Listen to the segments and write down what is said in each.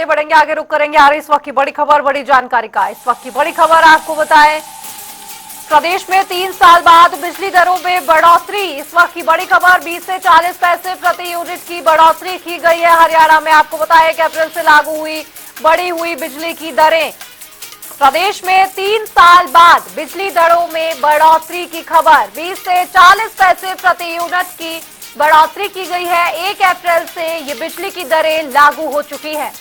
बढ़ेंगे, आगे रुक करेंगे। आ रही इस वक्त की बड़ी खबर, बड़ी जानकारी का इस वक्त की बड़ी खबर आपको बताएं। प्रदेश में 3 साल बाद बिजली दरों में बढ़ोतरी। इस वक्त की बड़ी खबर, 20 से 40 पैसे प्रति यूनिट की बढ़ोतरी की गई है हरियाणा में। आपको बताएं कि अप्रैल से लागू हुई बढ़ी हुई बिजली की दरें। प्रदेश में 3 साल बाद बिजली दरों में बढ़ोतरी की खबर, 20 से 40 पैसे प्रति यूनिट की बढ़ोतरी की गई है। 1 अप्रैल से ये बिजली की दरें लागू हो चुकी है।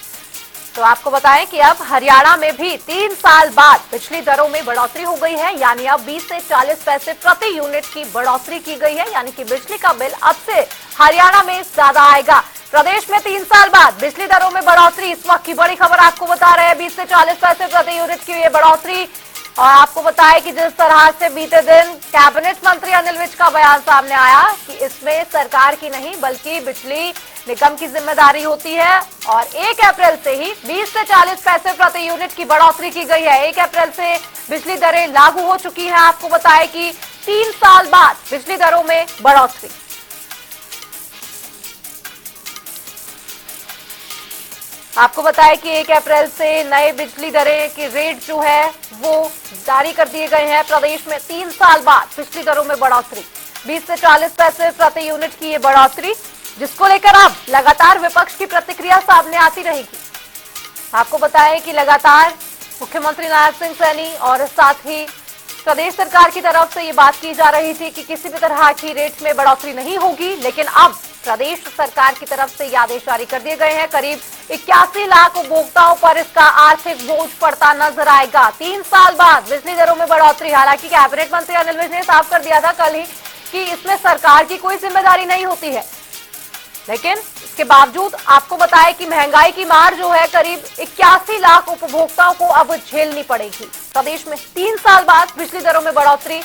तो आपको बताएं कि अब हरियाणा में भी 3 साल बाद बिजली दरों में बढ़ोतरी हो गई है, यानी अब 20 से 40 पैसे प्रति यूनिट की बढ़ोतरी की गई है, यानी कि बिजली का बिल अब से हरियाणा में ज्यादा आएगा। प्रदेश में 3 साल बाद बिजली दरों में बढ़ोतरी, इस वक्त की बड़ी खबर आपको बता रहे हैं। 20 से 40 पैसे प्रति यूनिट की ये बढ़ोतरी। और आपको बताएं कि जिस तरह से बीते दिन कैबिनेट मंत्री अनिल विज का बयान सामने आया कि इसमें सरकार की नहीं बल्कि बिजली निगम की जिम्मेदारी होती है, और 1 अप्रैल से ही 20 से 40 पैसे प्रति यूनिट की बढ़ोतरी की गई है। 1 अप्रैल से बिजली दरें लागू हो चुकी हैं। आपको बताएं कि 3 साल बाद बिजली दरों में बढ़ोतरी। आपको बताएं कि 1 अप्रैल से नए बिजली दरें के रेट जो है वो जारी कर दिए गए हैं। प्रदेश में 3 साल बाद बिजली दरों में बढ़ोतरी, 20 से 40 पैसे प्रति यूनिट की ये बढ़ोतरी, जिसको लेकर अब लगातार विपक्ष की प्रतिक्रिया सामने आती रहेगी। आपको बताएं कि लगातार मुख्यमंत्री नायब सिंह सैनी और साथ ही प्रदेश सरकार की तरफ से ये बात की जा रही थी कि किसी भी तरह की रेट में बढ़ोतरी नहीं होगी, लेकिन अब प्रदेश सरकार की तरफ से ये आदेश जारी कर दिए गए हैं। करीब 81 लाख उपभोक्ताओं पर इसका आर्थिक बोझ पड़ता नजर आएगा। 3 साल बाद बिजली दरों में बढ़ोतरी। हालांकि कैबिनेट मंत्री अनिल विज ने साफ कर दिया था कल ही कि इसमें सरकार की कोई जिम्मेदारी नहीं होती है, लेकिन इसके बावजूद आपको बताएं कि महंगाई की मार जो है करीब 81 लाख उपभोक्ताओं को अब झेलनी पड़ेगी। प्रदेश में 3 साल बाद बिजली दरों में बढ़ोतरी।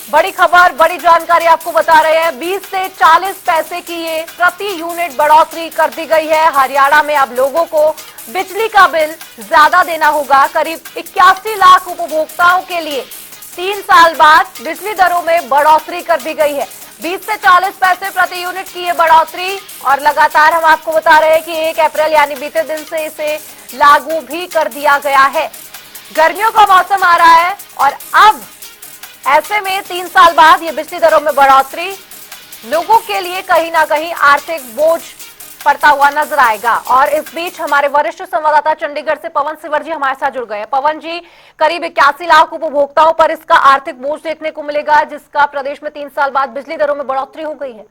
बड़ी खबर, बड़ी जानकारी आपको बता रहे हैं। 20 से 40 पैसे की ये प्रति यूनिट बढ़ोतरी कर दी गई है। हरियाणा में अब लोगों को बिजली का बिल ज्यादा देना होगा। करीब 81 लाख उपभोक्ताओं के लिए 3 साल बाद बिजली दरों में बढ़ोतरी कर दी गई है। 20 से 40 पैसे प्रति यूनिट की ये बढ़ोतरी, और लगातार हम आपको बता रहे हैं कि 1 अप्रैल यानी बीते दिन से इसे लागू भी कर दिया गया है। गर्मियों का मौसम आ रहा है और अब ऐसे में 3 साल बाद ये बिजली दरों में बढ़ोतरी लोगों के लिए कहीं ना कहीं आर्थिक बोझ पड़ता हुआ नजर आएगा। और इस बीच हमारे वरिष्ठ संवाददाता चंडीगढ़ से पवन सिवर जी हमारे साथ जुड़ गए हैं। पवन जी, करीब 81 लाख उपभोक्ताओं पर इसका आर्थिक बोझ देखने को मिलेगा, जिसका प्रदेश में 3 साल बाद बिजली दरों में बढ़ोतरी हो गई है।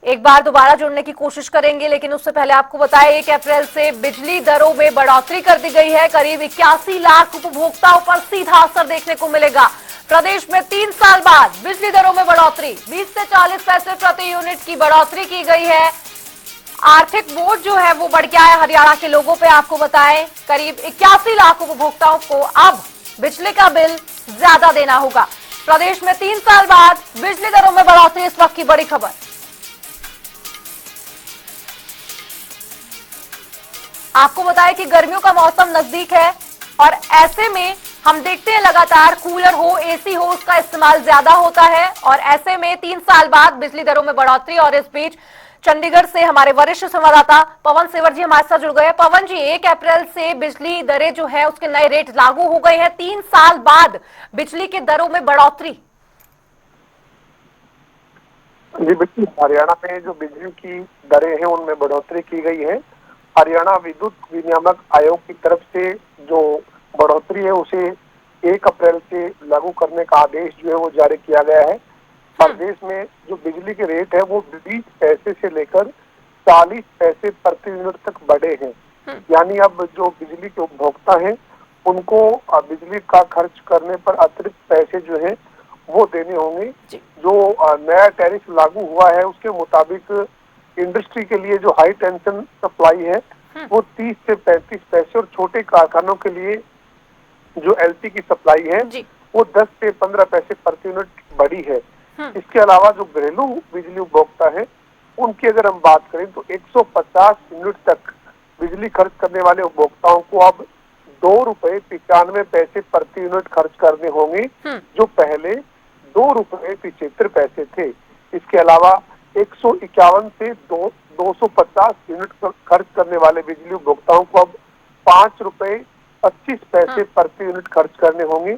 एक बार दोबारा जुड़ने की कोशिश करेंगे, लेकिन उससे पहले आपको बताएं 1 अप्रैल से बिजली दरों में बढ़ोतरी कर दी गई है। करीब 81 लाख उपभोक्ताओं पर सीधा असर देखने को मिलेगा। प्रदेश में 3 साल बाद बिजली दरों में बढ़ोतरी, 20 से 40 पैसे प्रति यूनिट की बढ़ोतरी की गई है। आर्थिक बोझ जो है वो बढ़ गया है हरियाणा के लोगों पे। आपको बताएं करीब 81 लाख उपभोक्ताओं को अब बिजली का बिल ज्यादा देना होगा। प्रदेश में 3 साल बाद बिजली दरों में बढ़ोतरी, इस वक्त की बड़ी खबर। आपको बताएं कि गर्मियों का मौसम नजदीक है और ऐसे में हम देखते हैं लगातार कूलर हो, एसी हो, उसका इस्तेमाल ज्यादा होता है, और ऐसे में 3 साल बाद बिजली दरों में बढ़ोतरी। और इस बीच चंडीगढ़ से हमारे वरिष्ठ संवाददाता पवन सिवर जी हमारे साथ जुड़ गए। पवन जी, 1 अप्रैल से बिजली दरें जो है उसके नए रेट लागू हो गए हैं। 3 साल बाद बिजली के दरों में बढ़ोतरी। जी बिल्कुल, हरियाणा में जो बिजली की दरें हैं उनमें बढ़ोतरी की गई है। हरियाणा विद्युत विनियामक आयोग की तरफ से जो बढ़ोतरी है उसे 1 अप्रैल से लागू करने का आदेश जो है वो जारी किया गया है। प्रदेश में जो बिजली के रेट है वो 20 पैसे से लेकर 40 पैसे प्रति यूनिट तक बढ़े हैं। यानी अब जो बिजली के उपभोक्ता हैं उनको बिजली का खर्च करने पर अतिरिक्त पैसे जो है वो देने होंगे। जो नया टैरिफ लागू हुआ है उसके मुताबिक इंडस्ट्री के लिए जो हाई टेंशन सप्लाई है वो 30 से 35 पैसे, और छोटे कारखानों के लिए जो एलटी की सप्लाई है वो 10 से 15 पैसे प्रति यूनिट बढ़ी है। इसके अलावा जो घरेलू बिजली उपभोक्ता है उनकी अगर हम बात करें तो 150 यूनिट तक बिजली खर्च करने वाले उपभोक्ताओं को अब ₹2.95 प्रति यूनिट खर्च करने होंगे, जो पहले ₹2.75 थे। इसके अलावा 151 से 250 यूनिट खर्च करने वाले बिजली उपभोक्ताओं को अब 5 रुपए 25 पैसे प्रति यूनिट खर्च करने होंगे।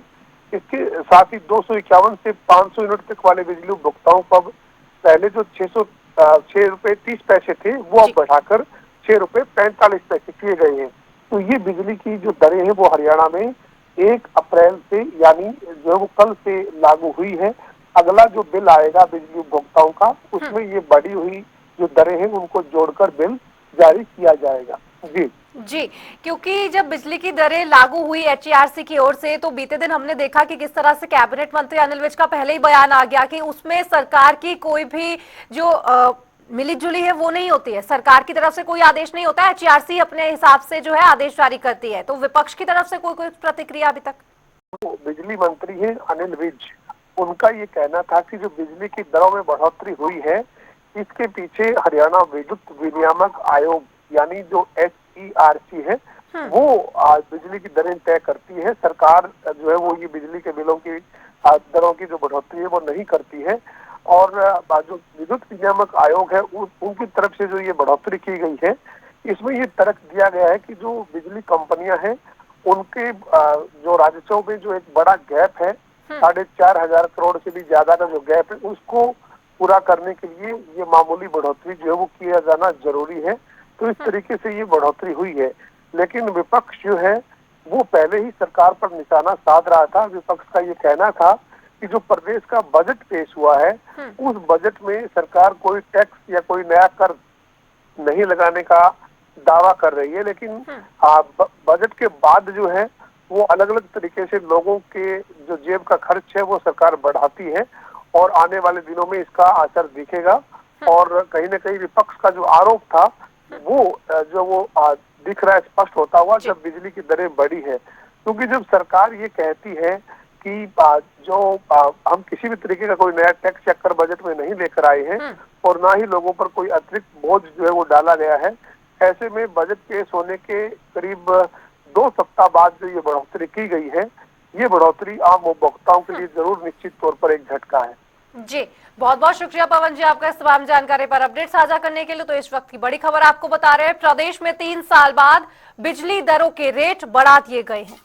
इसके साथ ही 251 से 500 यूनिट तक वाले बिजली उपभोक्ताओं को अब पहले जो 6 रुपए 30 पैसे थे वो अब बढ़ाकर 6 रुपए 45 पैसे किए गए हैं। तो ये बिजली की जो दरें हैं वो हरियाणा में 1 अप्रैल से यानी जो है वो कल से लागू हुई है। अगला जो बिल आएगा बिजली उपभोक्ताओं का उसमें ये बढ़ी हुई जो दरें हैं उनको जोड़कर बिल जारी किया जाएगा। जी जी, क्योंकि जब बिजली की दरें लागू हुई एचईआरसी की ओर से तो बीते दिन हमने देखा कि किस तरह से कैबिनेट मंत्री अनिल विज का पहले ही बयान आ गया कि उसमें सरकार की कोई भी जो मिली जुली है वो नहीं होती है, सरकार की तरफ से कोई आदेश नहीं होता है, एचईआरसी अपने हिसाब से जो है आदेश जारी करती है। तो विपक्ष की तरफ से कोई प्रतिक्रिया अभी तक? तो बिजली मंत्री है अनिल विज, उनका ये कहना था कि जो बिजली की दरों में बढ़ोतरी हुई है इसके पीछे हरियाणा विद्युत विनियामक आयोग यानी जो एचईआरसी है वो बिजली की दरें तय करती है। सरकार जो है वो ये बिजली के बिलों की दरों की जो बढ़ोतरी है वो नहीं करती है। और जो विद्युत विनियामक आयोग है उनकी तरफ से जो ये बढ़ोतरी की गई है इसमें ये तर्क दिया गया है कि जो बिजली कंपनियां हैं उनके जो राजस्व में जो एक बड़ा गैप है 4,500 करोड़ से भी ज्यादा का जो गैप है उसको पूरा करने के लिए ये मामूली बढ़ोतरी जो है वो किया जाना जरूरी है। तो इस तरीके से ये बढ़ोतरी हुई है। लेकिन विपक्ष जो है वो पहले ही सरकार पर निशाना साध रहा था। विपक्ष का ये कहना था कि जो प्रदेश का बजट पेश हुआ है उस बजट में सरकार कोई टैक्स या कोई नया कर नहीं लगाने का दावा कर रही है, लेकिन बजट के बाद जो है वो अलग अलग तरीके से लोगों के जो जेब का खर्च है वो सरकार बढ़ाती है और आने वाले दिनों में इसका असर दिखेगा। और कहीं न कहीं विपक्ष का जो आरोप था वो दिख रहा है स्पष्ट होता हुआ जब बिजली की दरें बढ़ी है। क्योंकि जब सरकार ये कहती है कि हम किसी भी तरीके का कोई नया टैक्स या कर बजट में नहीं लेकर आए हैं और ना ही लोगों पर कोई अतिरिक्त बोझ जो है वो डाला गया है, ऐसे में बजट पेश होने के करीब 2 सप्ताह बाद जो ये बढ़ोतरी की गई है ये बढ़ोतरी आम उपभोक्ताओं के लिए जरूर निश्चित तौर पर एक झटका है। जी, बहुत बहुत शुक्रिया पवन जी आपका इस तमाम जानकारी पर अपडेट साझा करने के लिए। तो इस वक्त की बड़ी खबर आपको बता रहे हैं, प्रदेश में 3 साल बाद बिजली दरों के रेट बढ़ा दिए गए हैं।